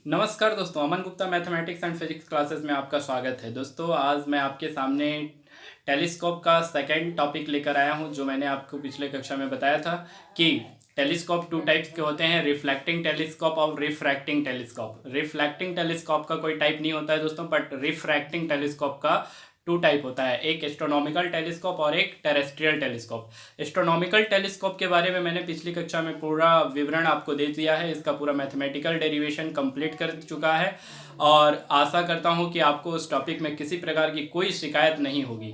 नमस्कार दोस्तों, Aman Gupta mathematics and physics classes में आपका स्वागत है। दोस्तों आज मैं आपके सामने टेलीस्कोप का सेकंड टॉपिक लेकर आया हूं, जो मैंने आपको पिछले कक्षा में बताया था कि टेलीस्कोप टू टाइप्स के होते हैं, रिफ्लेक्टिंग टेलीस्कोप और रिफ्रैक्टिंग टेलीस्कोप। रिफ्लेक्टिंग टेलीस्कोप का कोई टाइप नहीं होता है दोस्तों, बट रिफ्रैक्टिंग टेलीस्कोप का टू टाइप होता है, एक एस्ट्रोनॉमिकल टेलीस्कोप और एक टेरेस्ट्रियल टेलीस्कोप। एस्ट्रोनॉमिकल टेलीस्कोप के बारे में मैंने पिछली कक्षा में पूरा विवरण आपको दे दिया है, इसका पूरा मैथमेटिकल डेरिवेशन कंप्लीट कर चुका है और आशा करता हूं कि आपको उस टॉपिक में किसी प्रकार की कोई शिकायत नहीं होगी।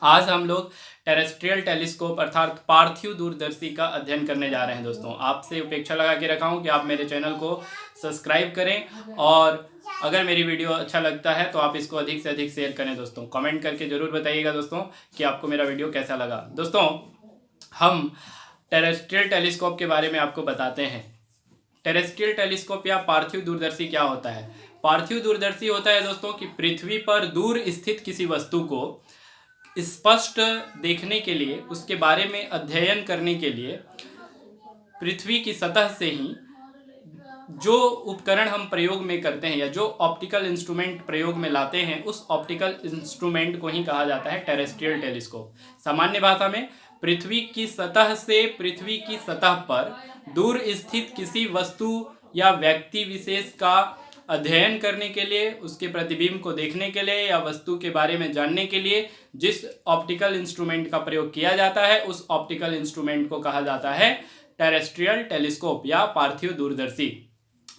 आज हम लोग टेरेस्ट्रियल टेलीस्कोप अर्थात पार्थिव दूरदर्शी का अध्ययन करने जा रहे हैं। दोस्तों आपसे अपेक्षा लगा के रखा हूं कि आप मेरे चैनल को सब्सक्राइब करें और अगर मेरी वीडियो अच्छा लगता है तो आप इसको अधिक से अधिक शेयर करें। दोस्तों कमेंट करके ज़रूर बताइएगा दोस्तों कि आपको मेरा वीडियो कैसा लगा। दोस्तों हम टेरेस्ट्रियल टेलीस्कोप के बारे में आपको बताते हैं। टेरेस्ट्रियल टेलीस्कोप या पार्थिव दूरदर्शी क्या होता है? पार्थिव दूरदर्शी होता है दोस्तों कि पृथ्वी पर दूर स्थित किसी वस्तु को स्पष्ट देखने के लिए, उसके बारे में अध्ययन करने के लिए पृथ्वी की सतह से ही जो उपकरण हम प्रयोग में करते हैं या जो ऑप्टिकल इंस्ट्रूमेंट प्रयोग में लाते हैं, उस ऑप्टिकल इंस्ट्रूमेंट को ही कहा जाता है टेरेस्ट्रियल टेलीस्कोप। सामान्य भाषा में पृथ्वी की सतह से पृथ्वी की सतह पर दूर स्थित किसी वस्तु या व्यक्ति विशेष का अध्ययन करने के लिए, उसके प्रतिबिंब को देखने के लिए या वस्तु के बारे में जानने के लिए जिस ऑप्टिकल इंस्ट्रूमेंट का प्रयोग किया जाता है, उस ऑप्टिकल इंस्ट्रूमेंट को कहा जाता है टेरेस्ट्रियल टेलीस्कोप या पार्थिव दूरदर्शी।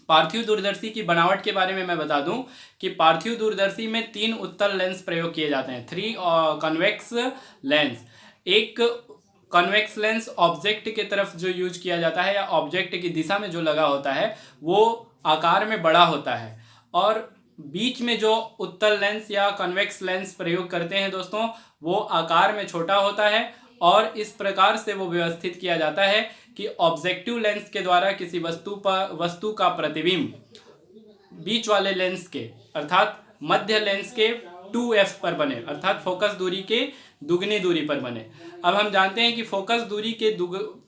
पार्थिव दूरदर्शी की बनावट के बारे में मैं बता दूं कि पार्थिव दूरदर्शी में 3 उत्तल लेंस प्रयोग किए जाते हैं, 3 कन्वेक्स लेंस। एक कन्वेक्स लेंस ऑब्जेक्ट के तरफ जो यूज किया जाता है या ऑब्जेक्ट की दिशा में जो लगा होता है वो आकार में बड़ा होता है, और बीच में जो उत्तल लेंस या कन्वेक्स लेंस प्रयोग करते हैं दोस्तों वो आकार में छोटा होता है, और इस प्रकार से वो व्यवस्थित किया जाता है कि ऑब्जेक्टिव लेंस के द्वारा किसी वस्तु का प्रतिबिंब बीच वाले लेंस के अर्थात मध्य लेंस के 2f पर बने, अर्थात फोकस दूरी के दुगनी दूरी पर बने। अब हम जानते हैं कि फोकस दूरी के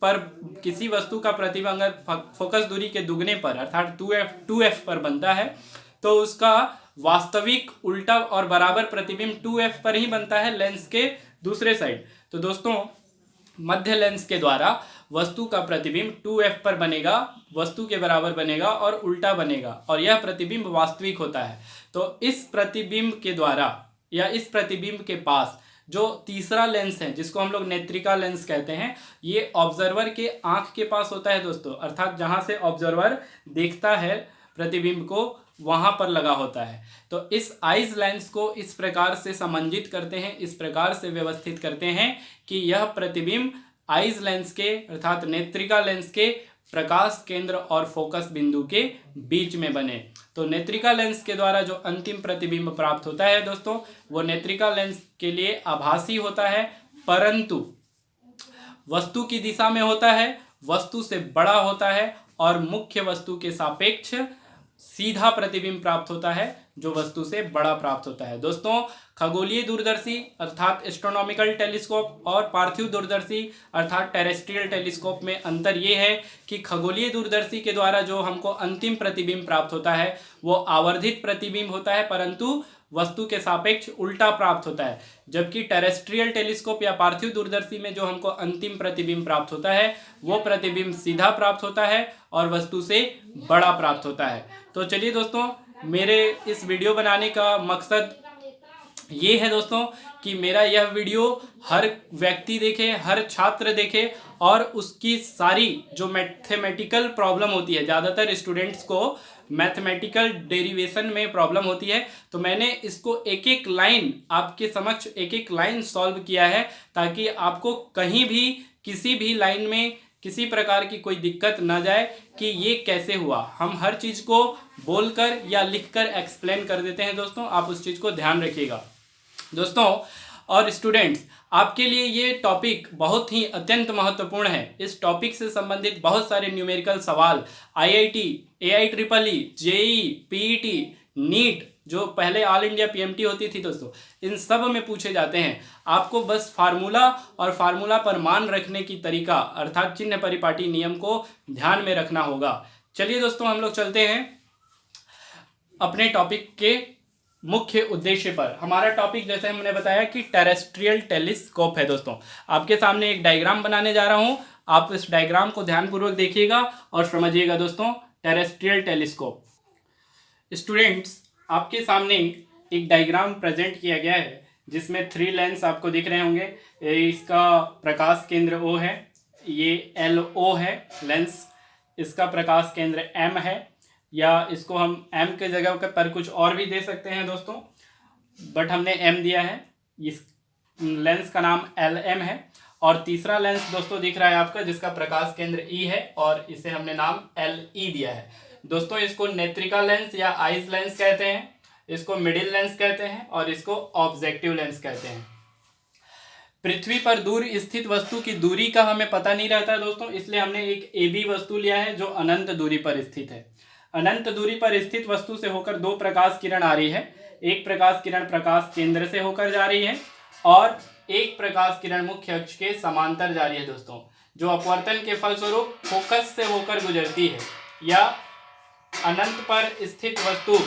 पर किसी वस्तु का प्रतिबिंब अगर फोकस दूरी के दुगने पर अर्थात 2f पर बनता है तो उसका वास्तविक उल्टा और बराबर प्रतिबिंब 2f पर ही बनता है लेंस के दूसरे साइड। तो दोस्तों मध्य लेंस के द्वारा वस्तु का प्रतिबिंब 2f पर बनेगा, वस्तु के बराबर बनेगा और उल्टा बनेगा, और यह प्रतिबिंब वास्तविक होता है। तो इस प्रतिबिंब के द्वारा या इस प्रतिबिंब के पास जो तीसरा लेंस है जिसको हम लोग नेत्रिका लेंस कहते हैं, ये ऑब्जर्वर के आंख के पास होता है दोस्तों, अर्थात जहां से ऑब्जर्वर देखता है प्रतिबिंब को वहां पर लगा होता है। तो इस आइज लेंस को इस प्रकार से समंजित करते हैं, इस प्रकार से व्यवस्थित करते हैं कि यह प्रतिबिंब आइज लेंस के अर्थात नेत्रिका लेंस के प्रकाश केंद्र और फोकस बिंदु के बीच में बने। तो नेत्रिका लेंस के द्वारा जो अंतिम प्रतिबिंब प्राप्त होता है दोस्तों वो नेत्रिका लेंस के लिए आभासी होता है, परंतु वस्तु की दिशा में होता है, वस्तु से बड़ा होता है और मुख्य वस्तु के सापेक्ष सीधा प्रतिबिंब प्राप्त होता है जो वस्तु से बड़ा प्राप्त होता है। दोस्तों खगोलीय दूरदर्शी अर्थात एस्ट्रोनॉमिकल टेलीस्कोप और पार्थिव दूरदर्शी अर्थात टेरेस्ट्रियल टेलीस्कोप में अंतर ये है कि खगोलीय दूरदर्शी के द्वारा जो हमको अंतिम प्रतिबिंब प्राप्त होता है वो आवर्धित प्रतिबिंब होता है, परंतु वस्तु के सापेक्ष उल्टा प्राप्त होता है, जबकि टेरेस्ट्रियल टेलीस्कोप या पार्थिव दूरदर्शी में जो हमको अंतिम प्रतिबिंब प्राप्त होता है वो प्रतिबिंब सीधा प्राप्त होता है और वस्तु से बड़ा प्राप्त होता है। तो चलिए दोस्तों, मेरे इस वीडियो बनाने का मकसद ये है दोस्तों कि मेरा यह वीडियो हर व्यक्ति देखे, हर छात्र देखे और उसकी सारी जो मैथमेटिकल प्रॉब्लम होती है, ज़्यादातर स्टूडेंट्स को मैथमेटिकल डेरिवेशन में प्रॉब्लम होती है, तो मैंने इसको एक एक लाइन आपके समक्ष एक एक लाइन सॉल्व किया है ताकि आपको कहीं भी किसी भी लाइन में किसी प्रकार की कोई दिक्कत ना जाए कि ये कैसे हुआ। हम हर चीज़ को बोलकर या लिखकर एक्सप्लेन कर देते हैं दोस्तों, आप उस चीज़ को ध्यान रखिएगा दोस्तों। और स्टूडेंट्स आपके लिए ये टॉपिक बहुत ही अत्यंत महत्वपूर्ण है। इस टॉपिक से संबंधित बहुत सारे न्यूमेरिकल सवाल IIT, AIEEE, JEE, PET, NEET जो पहले ऑल इंडिया PMT होती थी दोस्तों, इन सब में पूछे जाते हैं। आपको बस फार्मूला और फार्मूला पर मान रखने की तरीका अर्थात चिन्ह परिपाटी नियम को ध्यान में रखना होगा। चलिए दोस्तों हम लोग चलते हैं अपने टॉपिक के मुख्य उद्देश्य पर। हमारा टॉपिक जैसे हमने बताया कि टेरेस्ट्रियल टेलीस्कोप है दोस्तों। आपके सामने एक डायग्राम बनाने जा रहा हूं, आप इस डायग्राम को ध्यानपूर्वक देखिएगा और समझिएगा दोस्तों। टेरेस्ट्रियल टेलीस्कोप स्टूडेंट्स, आपके सामने एक डायग्राम प्रेजेंट किया गया है जिसमें 3 लेंस आपको दिख रहे होंगे। इसका प्रकाश केंद्र O है, ये LO है लेंस, इसका प्रकाश केंद्र M है, या इसको हम M के जगह पर कुछ और भी दे सकते हैं दोस्तों, बट हमने M दिया है। इस लेंस का नाम LM है। और तीसरा लेंस दोस्तों दिख रहा है आपका जिसका प्रकाश केंद्र E है और इसे हमने नाम LE दिया है दोस्तों। इसको नेत्रिका लेंस या आइस लेंस कहते हैं, इसको मिडिल लेंस कहते हैं और इसको ऑब्जेक्टिव लेंस कहते हैं। पृथ्वी पर दूर स्थित वस्तु की दूरी का हमें पता नहीं रहता है दोस्तों, इसलिए हमने एक AB वस्तु लिया है जो अनंत दूरी पर स्थित है। अनंत दूरी पर स्थित वस्तु से होकर 2 प्रकाश किरण आ रही है। एक प्रकाश किरण प्रकाश केंद्र से होकर जा रही है और एक प्रकाश किरण मुख्य अक्ष के समांतर जा रही है दोस्तों, जो अपवर्तन के फलस्वरूप फोकस से होकर गुजरती है। या अनंत पर स्थित वस्तु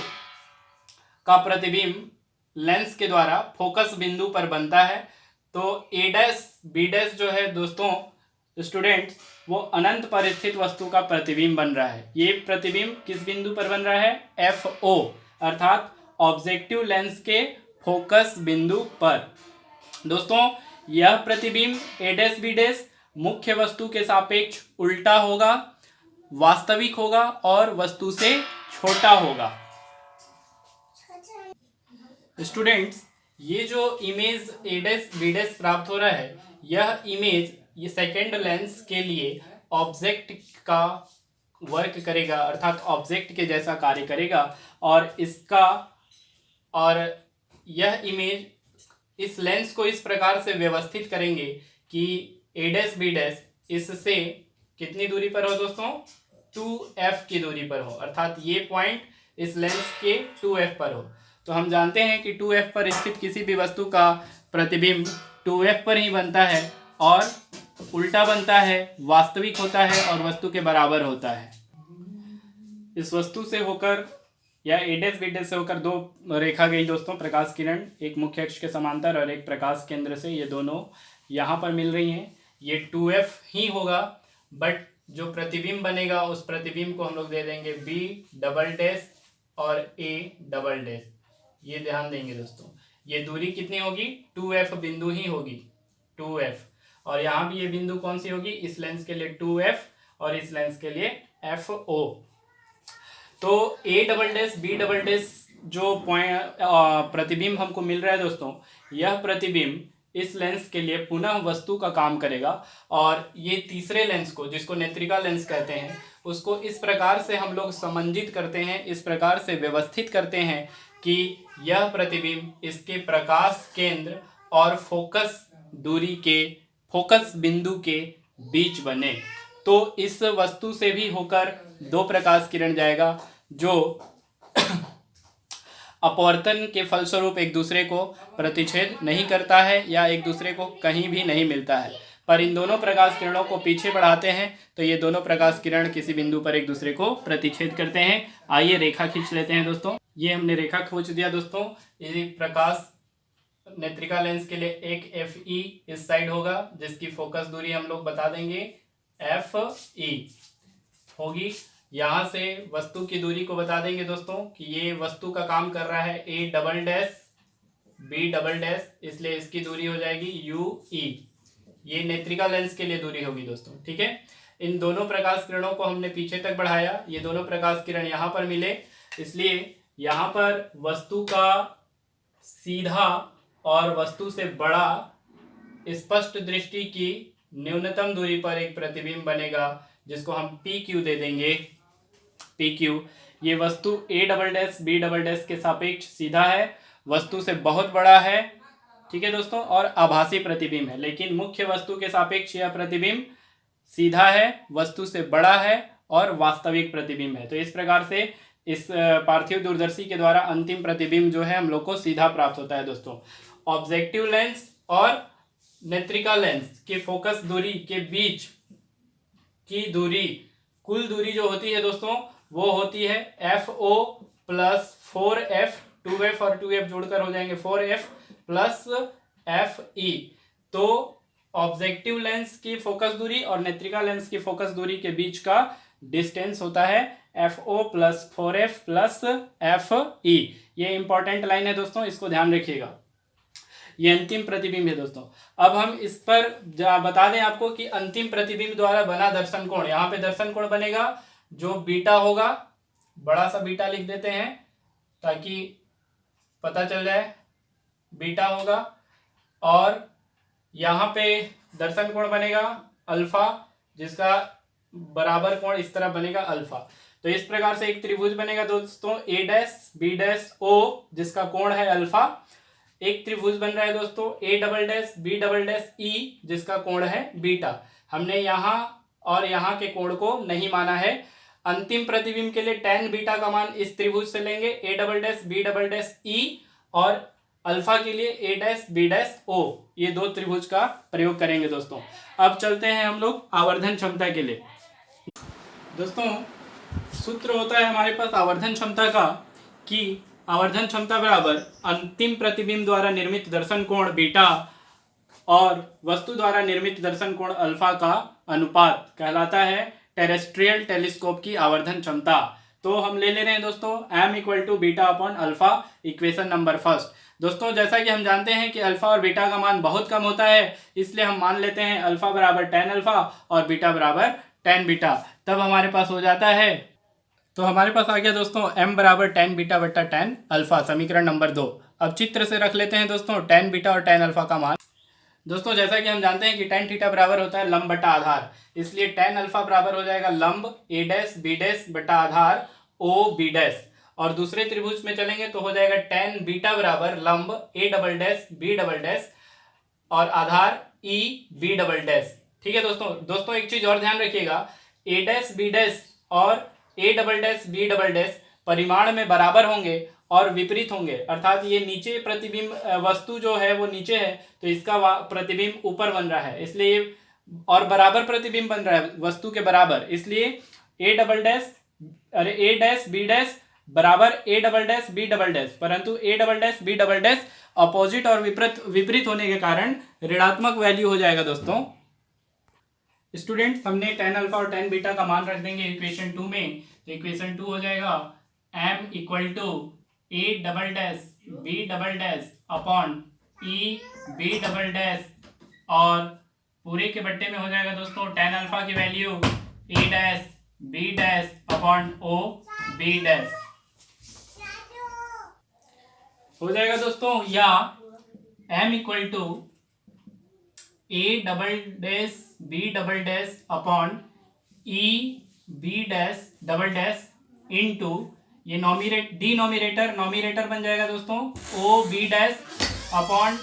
का प्रतिबिंब लेंस के द्वारा फोकस बिंदु पर बनता है। तो A' B' जो है दोस्तों स्टूडेंट्स, वो अनंत पर स्थित वस्तु का प्रतिबिंब बन रहा है। ये प्रतिबिंब किस बिंदु पर बन रहा है? FO अर्थात ऑब्जेक्टिव लेंस के फोकस बिंदु पर। दोस्तों यह प्रतिबिंब A' B' मुख्य वस्तु के सापेक्ष उल्टा होगा, वास्तविक होगा और वस्तु से छोटा होगा। स्टूडेंट्स, ये जो इमेज A' B' प्राप्त हो रहा है, यह इमेज ये सेकेंड लेंस के लिए ऑब्जेक्ट का वर्क करेगा, अर्थात ऑब्जेक्ट के जैसा कार्य करेगा। और यह इमेज इस लेंस को इस प्रकार से व्यवस्थित करेंगे कि A' B' इससे कितनी दूरी पर हो दोस्तों? 2F की दूरी पर हो, अर्थात ये पॉइंट इस लेंस के 2F पर हो। तो हम जानते हैं कि 2F पर स्थित किसी भी वस्तु का प्रतिबिंब 2F पर ही बनता है और उल्टा बनता है, वास्तविक होता है और वस्तु के बराबर होता है। इस वस्तु से होकर या A' B' से होकर 2 रेखा गई दोस्तों, प्रकाश किरण, एक मुख्य अक्ष के समांतर और एक प्रकाश केंद्र से। ये दोनों यहाँ पर मिल रही हैं। ये 2F ही होगा, बट जो प्रतिबिंब बनेगा उस प्रतिबिंब को हम लोग दे देंगे B" और A". ये ध्यान देंगे दोस्तों। ये दूरी कितनी होगी? 2F बिंदु ही होगी, 2F। और यहाँ भी ये बिंदु कौन सी होगी? इस लेंस के लिए 2F और इस लेंस के लिए FO। तो A" B" जो पॉइंट प्रतिबिंब हमको मिल रहा है दोस्तों, यह प्रतिबिंब इस लेंस के लिए पुनः वस्तु का काम करेगा। और ये तीसरे लेंस को, जिसको नेत्रिका लेंस कहते हैं, उसको इस प्रकार से हम लोग समंजित करते हैं, इस प्रकार से व्यवस्थित करते हैं कि यह प्रतिबिंब इसके प्रकाश केंद्र और फोकस बिंदु के बीच बने। तो इस वस्तु से भी होकर 2 प्रकाश किरण जाएगा जो अपवर्तन के फलस्वरूप एक दूसरे को प्रतिच्छेद नहीं करता है या एक दूसरे को कहीं भी नहीं मिलता है, पर इन दोनों प्रकाश किरणों को पीछे बढ़ाते हैं तो ये दोनों प्रकाश किरण किसी बिंदु पर एक दूसरे को प्रतिच्छेद करते हैं। आइए रेखा खींच लेते हैं दोस्तों। ये हमने रेखा खींच दिया दोस्तों। ये प्रकाश नेत्रिका लेंस के लिए एक FE इस साइड होगा, जिसकी फोकस दूरी हम लोग बता देंगे FE होगी। यहाँ से वस्तु की दूरी को बता देंगे दोस्तों कि ये वस्तु का काम कर रहा है A" B", इसलिए इसकी दूरी हो जाएगी UE। ये नेत्रिका लेंस के लिए दूरी होगी दोस्तों, ठीक है। इन दोनों प्रकाश किरणों को हमने पीछे तक बढ़ाया, ये दोनों प्रकाश किरण यहाँ पर मिले, इसलिए यहाँ पर वस्तु का सीधा और वस्तु से बड़ा स्पष्ट दृष्टि की न्यूनतम दूरी पर एक प्रतिबिंब बनेगा, जिसको हम PQ दे देंगे। PQ ये वस्तु A" B" के सापेक्ष सीधा है, वस्तु से बहुत बड़ा है, ठीक है दोस्तों, और आभासी प्रतिबिंब है। लेकिन मुख्य वस्तु के सापेक्ष यह प्रतिबिंब सीधा है, वस्तु से बड़ा है और वास्तविक प्रतिबिंब है। तो इस प्रकार से इस पार्थिव दूरदर्शी के द्वारा अंतिम प्रतिबिंब जो है हम लोग को सीधा प्राप्त होता है दोस्तों। ऑब्जेक्टिव लेंस और नेत्रिका लेंस के फोकस दूरी के बीच की दूरी, कुल दूरी जो होती है दोस्तों, वो होती है FO प्लस 4f, 2f और 2f जोड़कर हो जाएंगे 4f प्लस fe। तो ऑब्जेक्टिव लेंस की फोकस दूरी और नेत्रिका लेंस की फोकस दूरी के बीच का डिस्टेंस होता है FO plus 4f plus fe। ये इंपॉर्टेंट लाइन है दोस्तों, इसको ध्यान रखिएगा। ये अंतिम प्रतिबिंब है दोस्तों। अब हम इस पर बता दें आपको कि अंतिम प्रतिबिंब द्वारा बना दर्शन कोण, यहाँ पे दर्शन कोण बनेगा जो बीटा होगा, बड़ा सा बीटा लिख देते हैं ताकि पता चल जाए, बीटा होगा। और यहाँ पे दर्शन कोण बनेगा अल्फा, जिसका बराबर कोण इस तरह बनेगा अल्फा। तो इस प्रकार से एक त्रिभुज बनेगा दोस्तों ए डैश बी डैश ओ, जिसका कोण है अल्फा। एक त्रिभुज बन रहा है दोस्तों A double dash B double dash E, जिसका कोण है बीटा। हमने यहाँ और यहाँ के कोण को नहीं माना है। अंतिम प्रतिबिंब के लिए tan बीटा का मान इस त्रिभुज से लेंगे A double dash B double dash E, और अल्फा के लिए A dash B dash O, ये दो त्रिभुज का प्रयोग करेंगे दोस्तों। अब चलते हैं हम लोग आवर्धन क्षमता के लिए। दोस्तों सूत्र होता है हमारे पास आवर्धन क्षमता का कि आवर्धन क्षमता बराबर अंतिम प्रतिबिंब द्वारा निर्मित दर्शन कोण बीटा और वस्तु द्वारा निर्मित दर्शन कोण अल्फा का अनुपात कहलाता है टेरेस्ट्रियल टेलीस्कोप की आवर्धन क्षमता। तो हम ले रहे हैं दोस्तों m equal to beta upon alpha, equation number first. दोस्तों जैसा कि हम जानते हैं कि अल्फा और बीटा का मान बहुत कम होता है, इसलिए हम मान लेते हैं अल्फा बराबर tan अल्फा और बीटा बराबर tan बीटा। तब हमारे पास हो जाता है, तो हमारे पास आ गया दोस्तों m बराबर tan बीटा बट्टा tan अल्फा, समीकरण नंबर 2। अब चित्र से रख लेते हैं दोस्तों tan बीटा और tan अल्फा का मान। दोस्तों जैसा कि हम जानते हैं कि tan थीटा बराबर होता है लंब बटा आधार, इसलिए tan अल्फा बराबर हो जाएगा लंब a डैश b डैश बटा आधार o b डैश। और दूसरे त्रिभुज में चलेंगे तो हो जाएगा tan बीटा बराबर लंब a double dash b double dash और आधार e b डबल डैश। ठीक है दोस्तों एक चीज और ध्यान रखिएगा, a डैश b डैश और a double dash b double dash परिमाण में बराबर होंगे और विपरीत होंगे, अर्थात ये नीचे प्रतिबिंब वस्तु जो है वो नीचे है तो इसका प्रतिबिंब ऊपर बन रहा है, इसलिए और बराबर प्रतिबिंब बन रहा है वस्तु के बराबर, इसलिए a double dash a dash b dash बराबर a double dash b double dash, परंतु a double dash b double dash opposite और विपरीत होने के कारण ऋणात्मक वैल्यू हो जाएगा दोस्तों। स्टूडेंट्स हमने tan अल्फा और tan बीटा का मान रख देंगे इक्वेशन 2 में, तो इक्वेशन 2 हो जाएगा m equal to a double dash b double dash upon e b double dash, और पूरे के बट्टे में हो जाएगा दोस्तों tan अल्फा की value a dash b dash upon o b dash हो जाएगा दोस्तों, या m equal to a double dash b double dash upon e b dash double dash into ये नॉमिनेटर बन जाएगा दोस्तों o b dash upon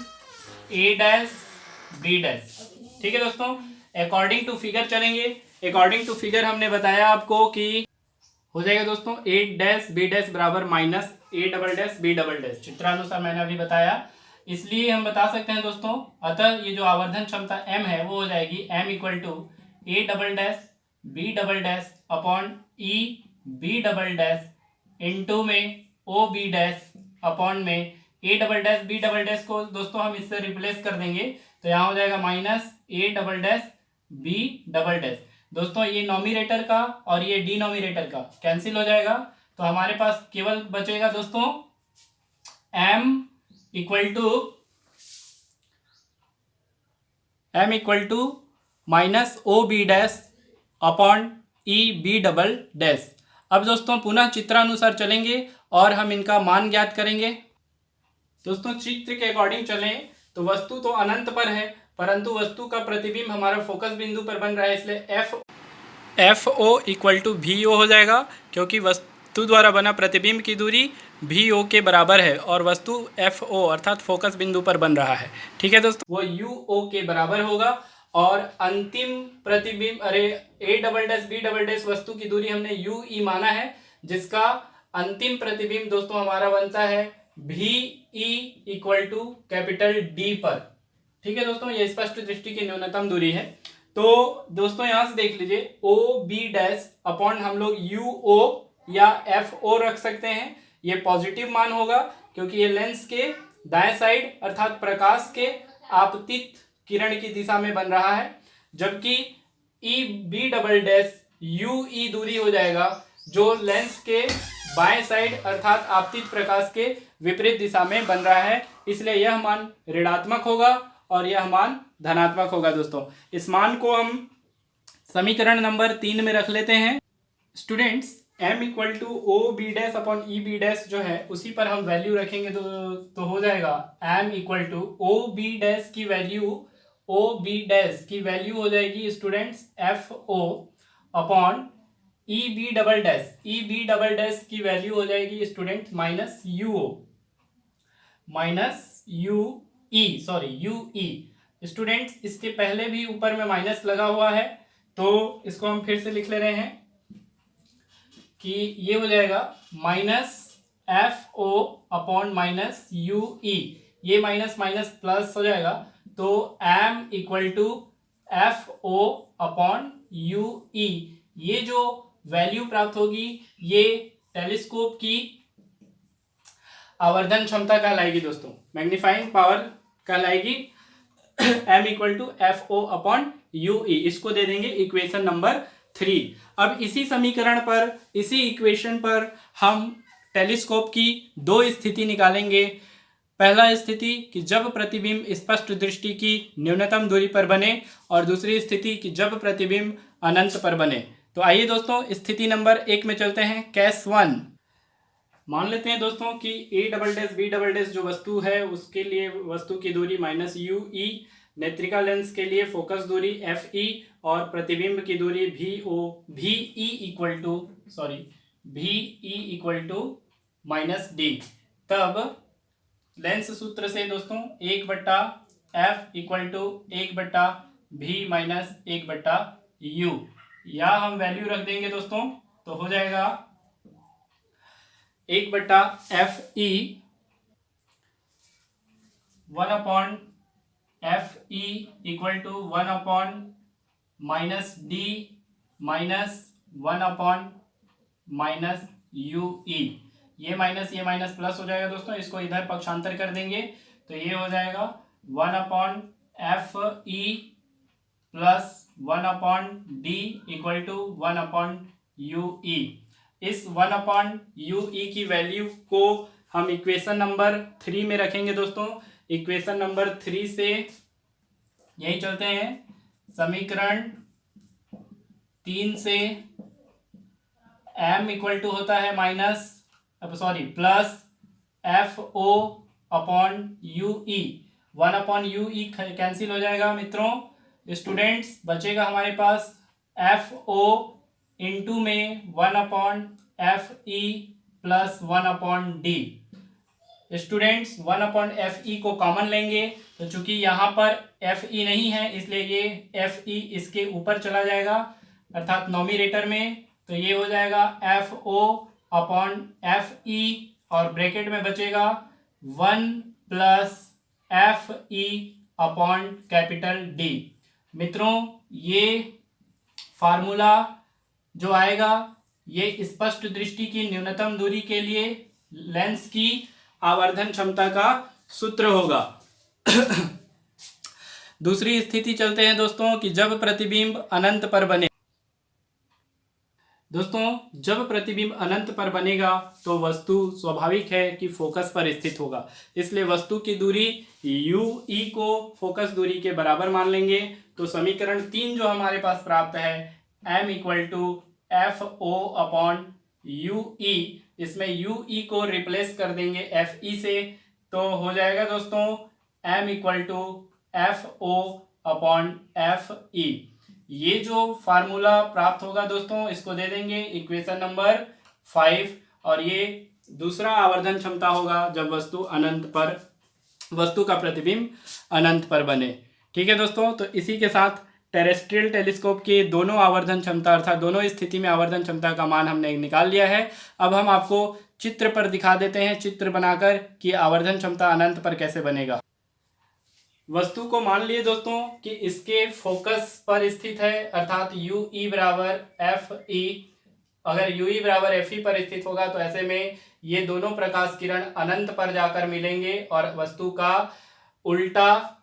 a dash b dash. ठीक है दोस्तों, अकॉर्डिंग टू फिगर चलेंगे। अकॉर्डिंग टू फिगर हमने बताया आपको कि हो जाएगा दोस्तों a डैश b डैश बराबर minus a double dash b double dash, चित्रानुसार मैंने अभी बताया, इसलिए हम बता सकते हैं दोस्तों। अतः ये जो आवर्धन क्षमता m है वो हो जाएगी m equal to a double dash b double dash upon e b double dash into में o b डैश अपॉन में a double dash b double dash को दोस्तों हम इससे रिप्लेस कर देंगे, तो यहाँ हो जाएगा minus a double dash b double dash. दोस्तों ये नॉमिनेटर का और ये डिनोमिनेटर का कैंसिल हो जाएगा, तो हमारे पास केवल बचेगा दोस्तों m equal to minus O B dash upon E B double dash. अब दोस्तों पुनः चित्रानुसार चलेंगे और हम इनका मान ज्ञात करेंगे। दोस्तों चित्र के अकॉर्डिंग चलें तो वस्तु तो अनंत पर है, परंतु वस्तु का प्रतिबिंब हमारा फोकस बिंदु पर बन रहा है, इसलिए F O equal to V O हो जाएगा, क्योंकि वस्तु द्वारा बना प्रतिबिंब की दूरी वी ओ के बराबर है और वस्तु एफ ओ अर्थात फोकस बिंदु पर बन रहा है। ठीक है दोस्तों, वो यू ओ के बराबर होगा और अंतिम प्रतिबिंब A double dash B double dash वस्तु की दूरी हमने यू ई माना है, जिसका अंतिम प्रतिबिंब दोस्तों हमारा बनता है V E equal to capital D पर। ठीक है दोस्तों, ये स्पष्ट दृष्टि की न्यूनतम दूरी है। तो दोस्तों यहाँ से देख लीजिए ओ बी डैश अपॉन हम लोग यू ओ या एफ ओ रख सकते हैं, ये पॉजिटिव मान होगा क्योंकि ये लेंस के दाएं साइड अर्थात प्रकाश के आपतित किरण की दिशा में बन रहा है, जबकि E B double dash U E दूरी हो जाएगा जो लेंस के बाएं साइड अर्थात आपतित प्रकाश के विपरीत दिशा में बन रहा है, इसलिए यह मान ऋणात्मक होगा और यह मान धनात्मक होगा। दोस्तों इस मान को हम समीकरण नंबर 3 में रख लेते हैं। Students m equal to O B dash upon E B dash जो है उसी पर हम वैल्यू रखेंगे तो हो जाएगा m equal to O B dash की वैल्यू हो जाएगी students F O upon E B double dash की वैल्यू हो जाएगी स्टूडेंट यू ई। स्टूडेंट्स इसके पहले भी ऊपर में माइनस लगा हुआ है तो इसको हम फिर से लिख ले रहे हैं कि ये हो जाएगा minus F O upon minus U E, ये माइनस माइनस प्लस हो जाएगा तो m equal to F O upon U E. ये जो वैल्यू प्राप्त होगी ये टेलीस्कोप की आवर्धन क्षमता कहलाएगी दोस्तों, मैग्नीफाइंग पावर कहलाएगी m equal to F O upon U E. इसको दे देंगे इक्वेशन नंबर 3। अब इसी समीकरण पर, इसी इक्वेशन पर हम टेलीस्कोप की दो स्थिति निकालेंगे। पहला स्थिति कि जब प्रतिबिंब स्पष्ट दृष्टि की न्यूनतम दूरी पर बने और दूसरी स्थिति कि जब प्रतिबिंब अनंत पर बने। तो आइए दोस्तों स्थिति नंबर 1 में चलते हैं। केस 1 मान लेते हैं दोस्तों कि A double dash B double dash जो वस्तु है उसके लिए वस्तु की दूरी माइनस यू ई, नेत्रिका लेंस के लिए फोकस दूरी एफ ई और प्रतिबिंब की दूरी भी E equal to minus D. तब लेंस सूत्र से दोस्तों 1/f equal to 1/v minus 1/u, या हम वैल्यू रख देंगे दोस्तों तो हो जाएगा 1/fe 1/fe equal to 1/-d minus 1/-ue। ये माइनस प्लस हो जाएगा दोस्तों, इसको इधर पक्षांतर कर देंगे तो ये हो जाएगा 1/fe plus 1/d equal to 1/ue। इस 1/ue की वैल्यू को हम इक्वेशन नंबर 3 में रखेंगे दोस्तों। इक्वेशन नंबर 3 से यही चलते हैं, समीकरण 3 से m इक्वल टू होता है plus F O upon U E. 1/ue cancel हो जाएगा मित्रों। स्टूडेंट्स बचेगा हमारे पास एफ ओ इंटू में 1/fe plus 1/d। Students 1/fe को कॉमन लेंगे तो चूंकि यहाँ पर fe नहीं है इसलिए ये fe इसके ऊपर चला जाएगा अर्थात नॉमिनेटर में, तो ये हो जाएगा FO अपॉन FE और ब्रैकेट में बचेगा 1 plus FE upon capital D। मित्रों ये फार्मूला जो आएगा ये स्पष्ट दृष्टि की न्यूनतम दूरी के लिए लेंस की आवर्धन क्षमता का सूत्र होगा। दूसरी स्थिति चलते हैं दोस्तों कि जब प्रतिबिंब अनंत पर बने। दोस्तों जब प्रतिबिंब अनंत पर बनेगा तो वस्तु स्वाभाविक है कि फोकस पर स्थित होगा, इसलिए वस्तु की दूरी यू ई को फोकस दूरी के बराबर मान लेंगे। तो समीकरण 3 जो हमारे पास प्राप्त है m equal to F O upon U E, इसमें यू ई को रिप्लेस कर देंगे एफ ई से, तो हो जाएगा दोस्तों m equal to F O upon F E. ये जो फार्मूला प्राप्त होगा दोस्तों इसको दे देंगे इक्वेशन नंबर 5, और ये दूसरा आवर्धन क्षमता होगा जब वस्तु का प्रतिबिंब अनंत पर बने। ठीक है दोस्तों, तो इसी के साथ टेरेस्ट्रियल टेलीस्कोप के दोनों आवर्धन क्षमता अर्थात दोनों स्थिति में आवर्धन क्षमता का मान हमने निकाल लिया है। अब हम आपको चित्र पर दिखा देते हैं, चित्र बनाकर कि आवर्धन क्षमता अनंत पर कैसे बनेगा। वस्तु को मान लिए दोस्तों कि इसके फोकस पर स्थित है अर्थात यू ई बराबर एफ ई अगर यूई बराबर एफ ई पर स्थित होगा तो ऐसे में ये दोनों प्रकाश किरण अनंत पर जाकर मिलेंगे और वस्तु का उल्टा,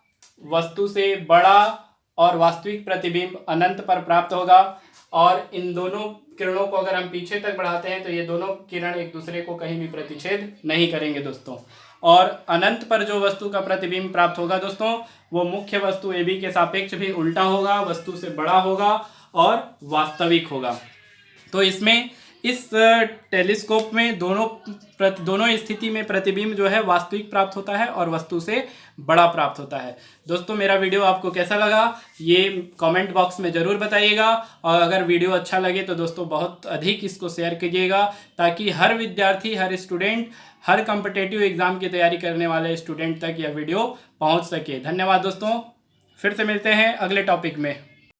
वस्तु से बड़ा और वास्तविक प्रतिबिंब अनंत पर प्राप्त होगा। और इन दोनों किरणों को अगर हम पीछे तक बढ़ाते हैं तो ये दोनों किरण एक दूसरे को कहीं भी प्रतिच्छेद नहीं करेंगे दोस्तों। और अनंत पर जो वस्तु का प्रतिबिंब प्राप्त होगा दोस्तों, वो मुख्य वस्तु ए बी के सापेक्ष भी उल्टा होगा, वस्तु से बड़ा होगा और वास्तविक होगा। तो इसमें इस टेलीस्कोप में दोनों स्थिति में प्रतिबिंब जो है वास्तविक प्राप्त होता है और वस्तु से बड़ा प्राप्त होता है। दोस्तों मेरा वीडियो आपको कैसा लगा ये कमेंट बॉक्स में ज़रूर बताइएगा, और अगर वीडियो अच्छा लगे तो दोस्तों बहुत अधिक इसको शेयर कीजिएगा, ताकि हर विद्यार्थी, हर स्टूडेंट, हर कॉम्पिटिटिव एग्जाम की तैयारी करने वाले स्टूडेंट तक यह वीडियो पहुँच सके। धन्यवाद दोस्तों, फिर से मिलते हैं अगले टॉपिक में।